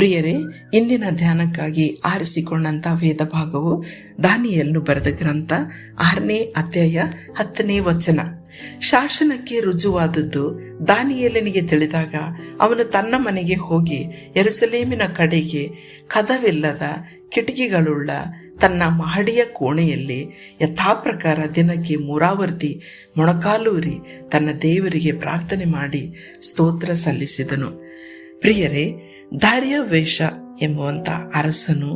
ಪ್ರಿಯರೇ, ಇಂದಿನ ಧ್ಯಾನಕ್ಕಾಗಿ ಆರಿಸಿಕೊಂಡಂತ ವೇದ ಭಾಗವು ದಾನಿಯೇಲನು ಬರೆದ ಗ್ರಂಥ 6ನೇ ಅಧ್ಯಾಯ 10ನೇ ವಚನ. ಶಾಸನಕ್ಕೆ ರುಜುವಾದದ್ದು ದಾನಿಯೇಲನಿಗೆ ತಿಳಿದಾಗ ಅವನು ತನ್ನ ಮನೆಗೆ ಹೋಗಿ ಯೆರೂಸಲೇಮಿನ ಕಡೆಗೆ ಕದವಿಲ್ಲದ ಕಿಟಕಿಗಳುಳ್ಳ ತನ್ನ ಮಹಡಿಯ ಕೋಣೆಯಲ್ಲಿ ಯಥಾಪ್ರಕಾರ ದಿನಕ್ಕೆ 3 ಆವರ್ತಿ ಮೊಣಕಾಲೂರಿ ತನ್ನ ದೇವರಿಗೆ ಪ್ರಾರ್ಥನೆ ಮಾಡಿ ಸ್ತೋತ್ರ ಸಲ್ಲಿಸಿದನು. ಪ್ರಿಯರೇ, ದಾರ್ಯಾವೇಶ ಎಂಬುವಂತ ಅರಸನು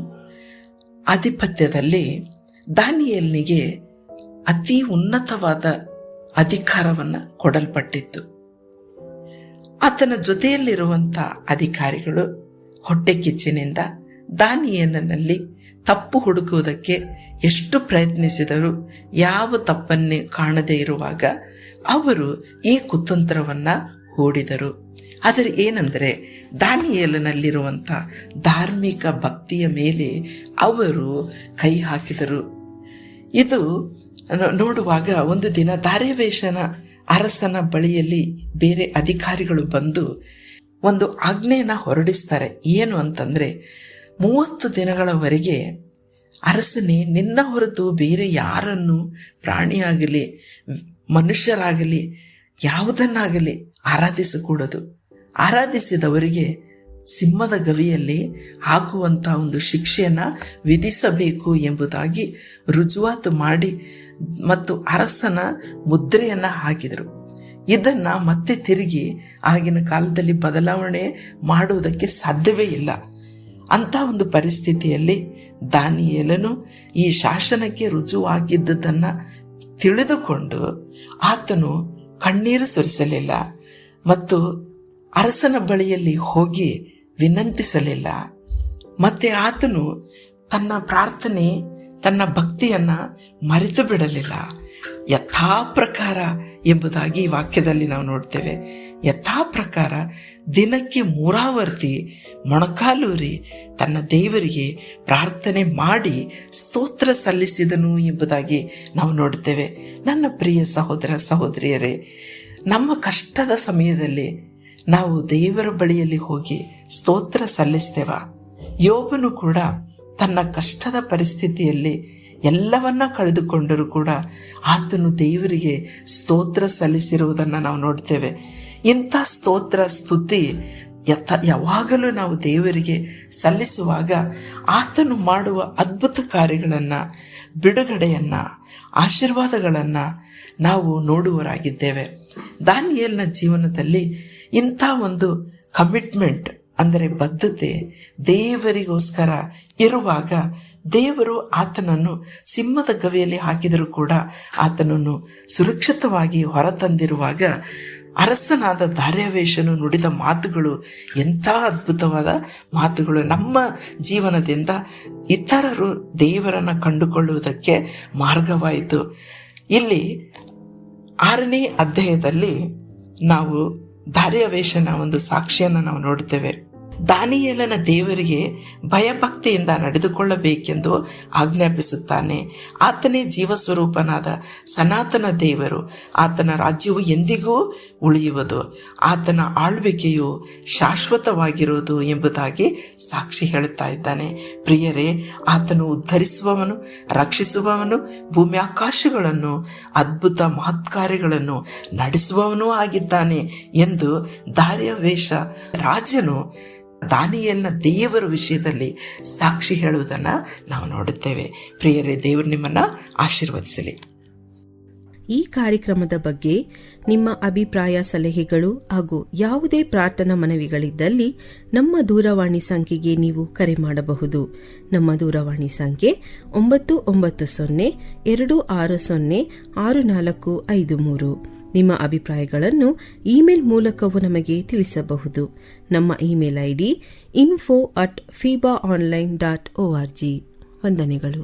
ಆಧಿಪತ್ಯದಲ್ಲಿ ದಾನಿಯೇಲನಿಗೆ ಅತಿ ಉನ್ನತವಾದ ಅಧಿಕಾರವನ್ನ ಕೊಡಲ್ಪಟ್ಟಿತ್ತು. ಆತನ ಜೊತೆಯಲ್ಲಿರುವಂತ ಅಧಿಕಾರಿಗಳು ಹೊಟ್ಟೆ ಕಿಚ್ಚಿನಿಂದ ದಾನಿಯೇಲನಲ್ಲಿ ತಪ್ಪು ಹುಡುಕುವುದಕ್ಕೆ ಎಷ್ಟು ಪ್ರಯತ್ನಿಸಿದರೂ ಯಾವ ತಪ್ಪನ್ನೇ ಕಾಣದೇ ಇರುವಾಗ ಅವರು ಈ ಕುತಂತ್ರವನ್ನ ಹೂಡಿದರು. ಆದರೆ ಏನಂದರೆ, ದಾನಿಯೇಲನಲ್ಲಿರುವಂಥ ಧಾರ್ಮಿಕ ಭಕ್ತಿಯ ಮೇಲೆ ಅವರು ಕೈ ಹಾಕಿದರು. ಇದು ನೋಡುವಾಗ ಒಂದು ದಿನ ದಾರ್ಯಾವೇಶನ ಅರಸನ ಬಳಿಯಲ್ಲಿ ಬೇರೆ ಅಧಿಕಾರಿಗಳು ಬಂದು ಒಂದು ಆಜ್ಞೆಯನ್ನ ಹೊರಡಿಸ್ತಾರೆ. ಏನು ಅಂತಂದ್ರೆ, 30 ದಿನಗಳವರೆಗೆ ಅರಸನೇ, ನಿನ್ನ ಹೊರತು ಬೇರೆ ಯಾರನ್ನು, ಪ್ರಾಣಿಯಾಗಲಿ ಮನುಷ್ಯರಾಗಲಿ ಯಾವುದನ್ನಾಗಲಿ ಆರಾಧಿಸಕೂಡದು. ಆರಾಧಿಸಿದವರಿಗೆ ಸಿಂಹದ ಗವಿಯಲ್ಲಿ ಹಾಕುವಂತ ಒಂದು ಶಿಕ್ಷೆಯನ್ನ ವಿಧಿಸಬೇಕು ಎಂಬುದಾಗಿ ರುಜುವಾತು ಮಾಡಿ ಮತ್ತು ಅರಸನ ಮುದ್ರೆಯನ್ನ ಹಾಕಿದರು. ಇದನ್ನ ಮತ್ತೆ ತಿರುಗಿ ಆಗಿನ ಕಾಲದಲ್ಲಿ ಬದಲಾವಣೆ ಮಾಡುವುದಕ್ಕೆ ಸಾಧ್ಯವೇ ಇಲ್ಲ. ಅಂತ ಒಂದು ಪರಿಸ್ಥಿತಿಯಲ್ಲಿ ದಾನಿಯೇಲನು ಈ ಶಾಸನಕ್ಕೆ ರುಜುವಾಗಿದ್ದುದನ್ನ ತಿಳಿದುಕೊಂಡು ಆತನು ಕಣ್ಣೀರು ಸುರಿಸಲಿಲ್ಲ ಮತ್ತು ಅರಸನ ಬಳಿಯಲ್ಲಿ ಹೋಗಿ ವಿನಂತಿಸಲಿಲ್ಲ. ಮತ್ತೆ ಆತನು ತನ್ನ ಪ್ರಾರ್ಥನೆ, ತನ್ನ ಭಕ್ತಿಯನ್ನ ಮರೆತು ಬಿಡಲಿಲ್ಲ. ಯಥಾ ಪ್ರಕಾರ ಎಂಬುದಾಗಿ ಈ ವಾಕ್ಯದಲ್ಲಿ ನಾವು ನೋಡ್ತೇವೆ. ಯಥಾ ಪ್ರಕಾರ ದಿನಕ್ಕೆ 3 ಆವರ್ತಿ ಮೊಣಕಾಲೂರಿ ತನ್ನ ದೇವರಿಗೆ ಪ್ರಾರ್ಥನೆ ಮಾಡಿ ಸ್ತೋತ್ರ ಸಲ್ಲಿಸಿದನು ಎಂಬುದಾಗಿ ನಾವು ನೋಡ್ತೇವೆ. ನನ್ನ ಪ್ರಿಯ ಸಹೋದರ ಸಹೋದರಿಯರೇ, ನಮ್ಮ ಕಷ್ಟದ ಸಮಯದಲ್ಲಿ ನಾವು ದೇವರ ಬಳಿಯಲ್ಲಿ ಹೋಗಿ ಸ್ತೋತ್ರ ಸಲ್ಲಿಸ್ತೇವ? ಯೋಬನು ಕೂಡ ತನ್ನ ಕಷ್ಟದ ಪರಿಸ್ಥಿತಿಯಲ್ಲಿ ಎಲ್ಲವನ್ನ ಕಳೆದುಕೊಂಡರೂ ಕೂಡ ಆತನು ದೇವರಿಗೆ ಸ್ತೋತ್ರ ಸಲ್ಲಿಸಿರುವುದನ್ನು ನಾವು ನೋಡ್ತೇವೆ. ಇಂಥ ಸ್ತೋತ್ರ ಸ್ತುತಿ ಯಾವಾಗಲೂ ನಾವು ದೇವರಿಗೆ ಸಲ್ಲಿಸುವಾಗ ಆತನು ಮಾಡುವ ಅದ್ಭುತ ಕಾರ್ಯಗಳನ್ನ, ಬಿಡುಗಡೆಯನ್ನ, ಆಶೀರ್ವಾದಗಳನ್ನ ನಾವು ನೋಡುವರಾಗಿದ್ದೇವೆ. ದಾನಿಯೇಲನ ಜೀವನದಲ್ಲಿ ಇಂಥ ಒಂದು ಕಮಿಟ್ಮೆಂಟ್ ಅಂದರೆ ಬದ್ಧತೆ ದೇವರಿಗೋಸ್ಕರ ಇರುವಾಗ ದೇವರು ಆತನನ್ನು ಸಿಂಹದ ಗವಿಯಲ್ಲಿ ಹಾಕಿದರೂ ಕೂಡ ಆತನನ್ನು ಸುರಕ್ಷಿತವಾಗಿ ಹೊರತಂದಿರುವಾಗ ಅರಸನಾದ ದಾರ್ಯಾವೇಶನು ನುಡಿದ ಮಾತುಗಳು ಎಂಥ ಅದ್ಭುತವಾದ ಮಾತುಗಳು. ನಮ್ಮ ಜೀವನದಿಂದ ಇತರರು ದೇವರನ್ನ ಕಂಡುಕೊಳ್ಳುವುದಕ್ಕೆ ಮಾರ್ಗವಾಯಿತು. ಇಲ್ಲಿ 6ನೇ ಅಧ್ಯಾಯದಲ್ಲಿ ನಾವು ದಾರ್ಯಾವೇಶನ ಒಂದು ಸಾಕ್ಷಿಯನ್ನು ನಾವು ನೋಡುತ್ತೇವೆ. ದಾನಿಯೇಲನ ದೇವರಿಗೆ ಭಯಭಕ್ತಿಯಿಂದ ನಡೆದುಕೊಳ್ಳಬೇಕೆಂದು ಆಜ್ಞಾಪಿಸುತ್ತಾನೆ. ಆತನೇ ಜೀವಸ್ವರೂಪನಾದ ಸನಾತನ ದೇವರು. ಆತನ ರಾಜ್ಯವು ಎಂದಿಗೂ ಉಳಿಯುವುದು, ಆತನ ಆಳ್ವಿಕೆಯು ಶಾಶ್ವತವಾಗಿರುವುದು ಎಂಬುದಾಗಿ ಸಾಕ್ಷಿ ಹೇಳುತ್ತಾ ಇದ್ದಾನೆ. ಪ್ರಿಯರೇ, ಆತನು ಉದ್ಧರಿಸುವವನು, ರಕ್ಷಿಸುವವನು, ಭೂಮಿ ಆಕಾಶಗಳನ್ನು ಅದ್ಭುತ ಮಹತ್ಕಾರ್ಯಗಳನ್ನು ನಡೆಸುವವನೂ ಆಗಿದ್ದಾನೆ ಎಂದು ದಾರ್ಯಾವೇಶ ರಾಜನು ದಾನಿಯೇಲನ ದೇವರ ವಿಷಯದಲ್ಲಿ ಸಾಕ್ಷಿ ಹೇಳುವುದನ್ನು ನಾವು ನೋಡುತ್ತೇವೆ. ಪ್ರಿಯರೇ, ದೇವರು ನಿಮ್ಮನ್ನ ಆಶೀರ್ವದಿಸಲಿ. ಈ ಕಾರ್ಯಕ್ರಮದ ಬಗ್ಗೆ ನಿಮ್ಮ ಅಭಿಪ್ರಾಯ, ಸಲಹೆಗಳು ಹಾಗೂ ಯಾವುದೇ ಪ್ರಾರ್ಥನಾ ಮನವಿಗಳಿದ್ದಲ್ಲಿ ನಮ್ಮ ದೂರವಾಣಿ ಸಂಖ್ಯೆಗೆ ನೀವು ಕರೆ ಮಾಡಬಹುದು. ನಮ್ಮ ದೂರವಾಣಿ ಸಂಖ್ಯೆ 9960260653. ನಿಮ್ಮ ಅಭಿಪ್ರಾಯಗಳನ್ನು ಇಮೇಲ್ ಮೂಲಕವೂ ನಮಗೆ ತಿಳಿಸಬಹುದು. ನಮ್ಮ ಇಮೇಲ್ ID info@fibaonline.org. ವಂದನೆಗಳು.